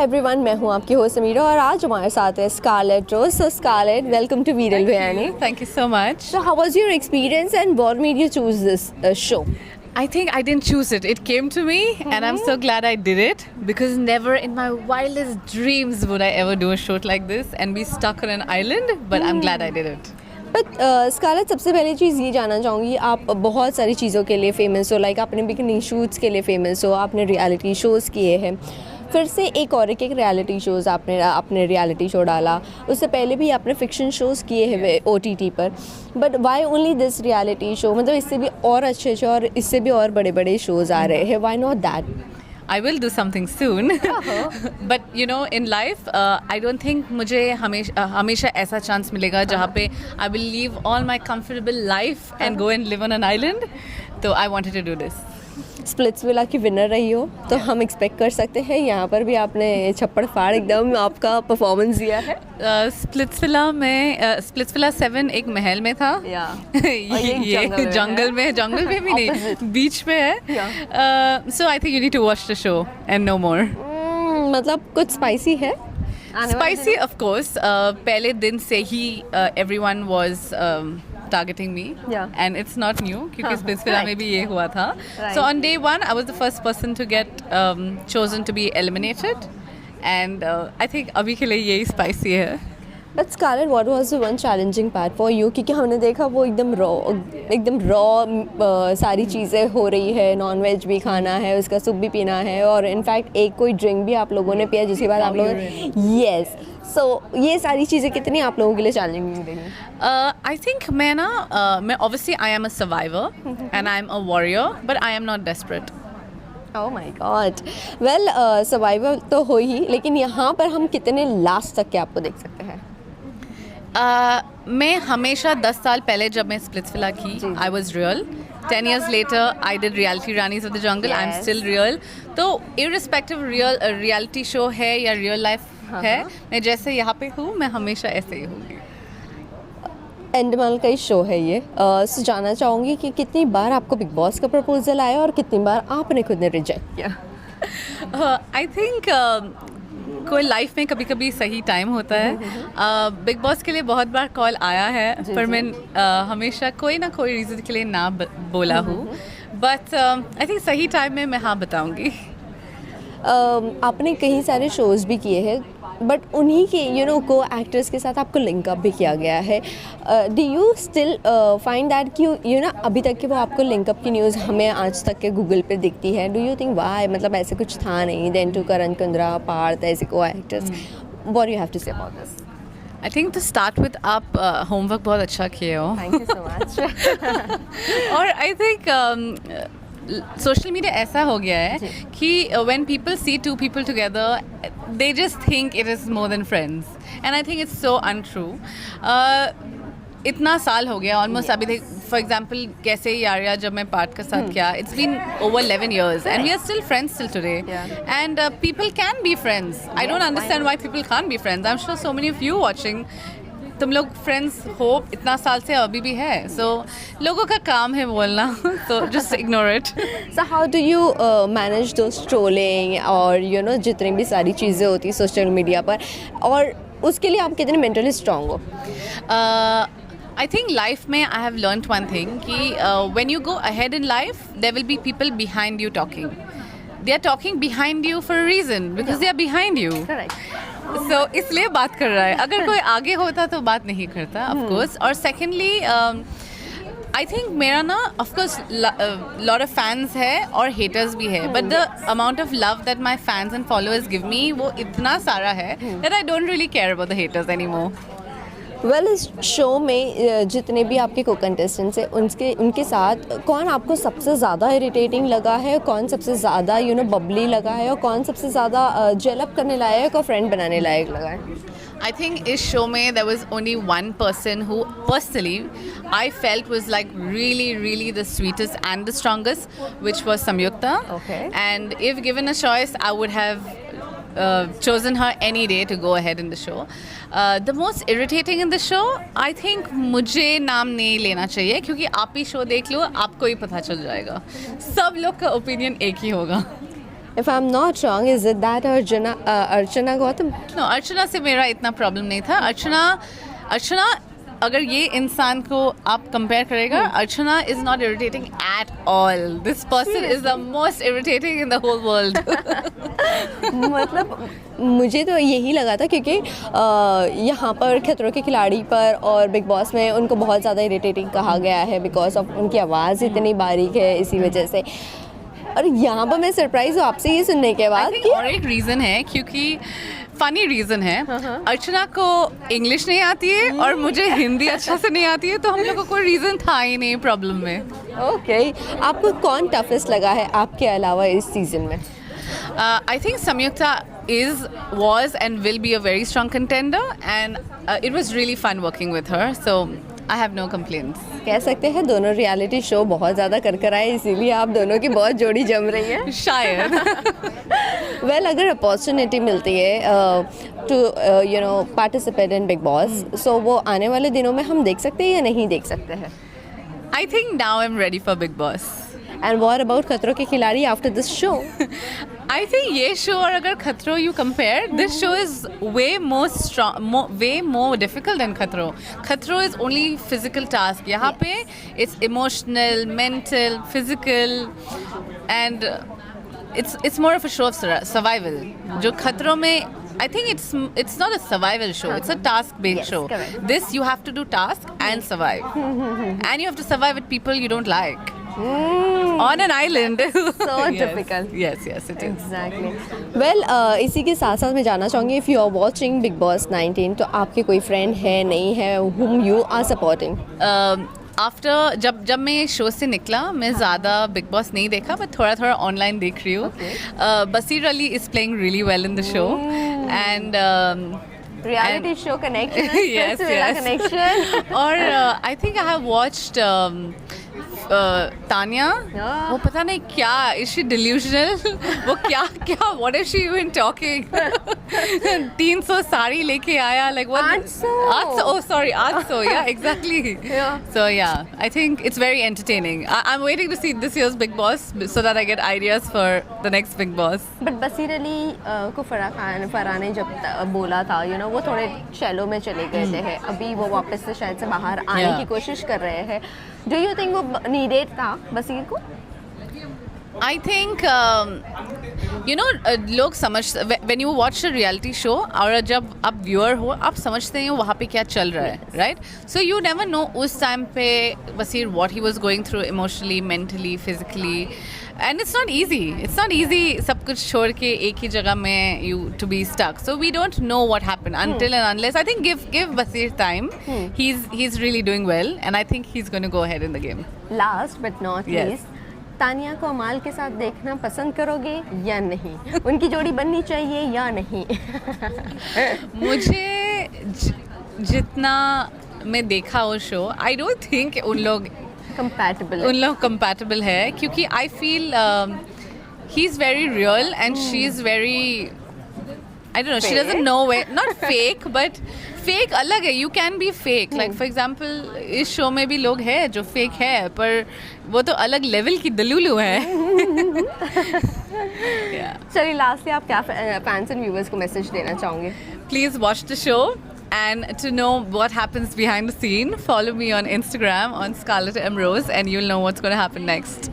Hi everyone, मैं हूँ आपकी होस्ट समीरा और आज हमारे साथ है Scarlett Rose. So Scarlett, welcome to Viral Biryani. Thank you so much. So how was your experience and what made you choose this show? I think I didn't choose it. It came to me and I'm so glad I did it because never in my wildest dreams would I ever do a shoot like this and be stuck on an island, but I'm glad I did it. But Scarlett, सबसे पहली चीज़ ये जानना चाहूँगी, आप बहुत सारी चीज़ों के लिए फेमस हो, लाइक आपने बिकनी शूट्स के लिए फेमस हो, आपने रियलिटी शोज़ किए हैं, फिर से एक रियलिटी शोज़ आपने रियलिटी शो डाला, उससे पहले भी आपने फिक्शन शोज़ किए हैं OTT पर, but why only this reality show? मतलब इससे भी और अच्छे और इससे भी और बड़े बड़े शोज़ आ रहे हैं, why not that? I will do something soon. But you know, in life, I don't think मुझे हमेशा ऐसा चांस मिलेगा जहाँ पे I will leave all my comfortable life and go and live on an island. So I wanted to do this. Splitsvilla की winner रही हो तो हम एक्सपेक्ट कर सकते हैं यहाँ पर भी आपने छप्पड़ फाड़ एकदम आपका परफॉर्मेंस दिया है। स्प्लिट्सविला 7 एक महल में था। ये जंगल में भी नहीं, बीच में है। So I think you need to watch the show and no more. मतलब कुछ स्पाइसी है? Spicy of course. पहले दिन से ही everyone was targeting me, and it's not new क्योंकि स्प्लिट्सविला में भी ये हुआ था। So on day 1 I was the first person to get chosen to be eliminated, and I think अभी के लिए यही spicy है। But Scarlett, what was the one challenging part for you? क्योंकि हमने देखा वो एकदम रॉ सारी चीज़ें हो रही है, नॉन वेज भी खाना है, उसका सूप भी पीना है, और इनफैक्ट एक कोई ड्रिंक भी आप लोगों ने पिया जिसके बाद आप लोगों यस। सो ये सारी चीज़ें कितनी आप लोगों के लिए चैलेंजिंग रही? आई थिंक मैं obviously I am a survivor and I am a warrior, but I am not desperate. Oh my God. Well, survivor तो हो ही, लेकिन यहाँ पर हम कितने लास्ट तक के आपको देख सकते हैं? मैं हमेशा 10 साल पहले जब मैं स्प्लिट्सविला की, I was real. 10 years later I did reality Ranis of the Jungle. I'm still real. तो irrespective reality show है या real life है, मैं जैसे यहाँ पे हूँ मैं हमेशा ऐसे ही हूँगी। एंडमल का ही शो है ये। सो जानना चाहूँगी कि कितनी बार आपको बिग बॉस का प्रपोजल आया और कितनी बार आपने खुद ने रिजेक्ट किया? आई थिंक कोई लाइफ में कभी कभी सही टाइम होता है। बिग बॉस के लिए बहुत बार कॉल आया है, पर मैं हमेशा कोई ना कोई रीज़न के लिए ना बोला हूँ, बट आई थिंक सही टाइम में मैं हाँ बताऊँगी। आपने कई सारे शोज़ भी किए हैं, बट उन्हीं के को एक्टर्स के साथ आपको लिंकअप भी किया गया है। Do you still find that कि अभी तक के वो आपको लिंकअप की न्यूज़ हमें आज तक के गूगल पे दिखती है? डू यू थिंक वाई, मतलब ऐसे कुछ था नहीं, देन टू करण कुंद्रा, पार्थ, ऐसे को actors, what you have to say about this? I think to start with आप होमवर्क बहुत अच्छा किए हो। Thank you so much. और आई थिंक सोशल मीडिया ऐसा हो गया है कि when people see two people together they just think it is more than friends, and I think it's so untrue. इतना साल हो गया ऑलमोस्ट। अभी देख फॉर एग्जाम्पल कैसे यारिया जब मैं पार्थ के साथ किया, it's been over 11 years and we are still friends till today, and people can be friends. I don't understand why people can't be friends. I'm sure so many of you watching, तुम लोग friends हो इतना साल से, अभी भी है। सो लोगों का काम है बोलना, तो just ignore it. So how do you manage those trolling और जितनी भी सारी चीज़ें होती हैं सोशल मीडिया पर, और उसके लिए आप कितने मेंटली स्ट्रांग हो? आई थिंक लाइफ में I have learned one thing कि when you go ahead in life there will be people behind you talking. They are talking behind you for a reason because they are behind you. So, इसलिए बात कर रहा है। अगर कोई आगे होता तो बात नहीं करता, ऑफ कोर्स। और सेकेंडली आई थिंक मेरा ना of course lot of fans है और हेटर्स भी है, but the amount of love that my fans and followers give me वो इतना सारा है that I don't really care about the haters any more. Well, इस शो में जितने भी आपके को कंटेस्टेंट्स हैं उनके साथ कौन आपको सबसे ज़्यादा इरिटेटिंग लगा है, कौन सबसे ज़्यादा बबली लगा है, और कौन सबसे ज़्यादा जेलअप करने लायक और फ्रेंड बनाने लायक लगा है? I think इस शो में there was only one person who personally I felt was like really the sweetest and the strongest, which was Samyukta. Okay. And if given a choice, I would have chosen her any day to go ahead in the show. The most irritating in the show, I think मुझे नाम नहीं लेना चाहिए क्योंकि आप ही show देख लो, आपको ही पता चल जाएगा। सब लोग का ओपिनियन एक ही होगा। If I'm not wrong, is it that Archana Gautam? No Archana से मेरा इतना प्रॉब्लम नहीं था. अर्चना अगर ये इंसान को आप कंपेयर करेगा, Archana is not irritating at all. This person is the most irritating in the whole world. मतलब मुझे तो यही लगा था क्योंकि यहाँ पर खतरों के खिलाड़ी पर और बिग बॉस में उनको बहुत ज़्यादा इरिटेटिंग कहा गया है बिकॉज ऑफ उनकी आवाज़ इतनी बारीक है, इसी वजह से. और यहाँ पर मैं सरप्राइज हूँ आपसे ये सुनने के बाद कि और एक रीज़न है, क्योंकि फनी रीज़न है. अर्चना को इंग्लिश नहीं आती है और मुझे हिंदी अच्छा से नहीं आती है, तो हम लोग को कोई रीज़न था ही नहीं प्रॉब्लम में. ओके, आपको कौन टफेस्ट लगा है आपके अलावा इस सीज़न में? I think Samyukta was and will be a very strong contender, and it was really fun working with her, so I have no complaints. कह सकते हैं दोनों रियलिटी शो बहुत ज़्यादा कर आए, इसीलिए आप दोनों की बहुत जोड़ी जम रही है. शायद. वेल अगर अपॉर्चुनिटी मिलती है to participate in Big Boss, so वो आने वाले दिनों में हम देख सकते हैं या नहीं देख सकते हैं? I think now I'm ready for Big Boss. And what about खतरों के खिलाड़ी after this show? I think ये शो और अगर खतरों you compare, this show is way more strong, way more difficult than खतरों. खतरों is only physical task. यहाँ पे it's emotional, mental, physical, and it's more of a show of survival. जो खतरों में I think it's not a survival show. It's a task-based Yes, show. correct. This you have to do task and survive, and you have to survive with people you don't like. On an island. So Yes. difficult. Yes, it is. Exactly. Well इसी के साथ साथ मैं जानना चाहूँगी if you are watching Bigg Boss 19, तो आपके कोई फ्रेंड है नहीं है whom you are supporting? After जब मैं ये शो से निकला, मैं ज़्यादा बिग बॉस नहीं देखा, मैं थोड़ा ऑनलाइन देख रही हूँ. Baseer Ali is playing really well in the show, and reality show connection. yes. Connection. और I think I have watched Tania. वो पता नहीं क्या, इज शी डिल्यूजनल? वो क्या what is she even talking? 300 sari लेके आया, like what? 800. Oh sorry, 800. Yeah, exactly. Yeah. So yeah, I think it's very entertaining. I'm waiting to see this year's Big Boss so that I get ideas for the next Big Boss. But Baseer Ali को फरहान ने जब बोला था वो थोड़े shallow में चले गए थे, अभी वो वापस से शायद से बाहर आने Yeah. की कोशिश कर रहे हैं. डू यू थिंक वो नीडेड था बसीर को? I think लोग समझ, when you watch a reality show और जब आप व्यूअर हो, आप समझते हैं वहाँ पे क्या चल रहा है, right? So you never know उस टाइम पे बसीर what he was going through emotionally, mentally, physically, and it's not easy सब कुछ छोड़ के एक ही जगह में to be stuck. So we don't know what happened until and unless, I think give Basir time. He's really doing well, and I think he's going to go ahead in the game. Last but not Yes. Least, Tania को अमाल के साथ देखना पसंद करोगे या नहीं? उनकी जोड़ी बननी चाहिए या नहीं? मुझे जितना मैं देखा वो शो, आई डोंट थिंक उन लोग कंपैटिबल है, क्योंकि I feel he is very real and she is very, I don't know, she doesn't know where, not fake, but fake अलग है. You can be fake. Like for example, इस show में भी लोग हैं जो fake है, पर वो तो अलग लेवल की दलूलू है. चलिए लास्टली आप क्या फैंस एंड व्यूअर्स को मैसेज देना चाहोगे? Please watch the show, and to know what happens behind the scene, follow me on Instagram on Scarlett M Rose, and you'll know what's going to happen next.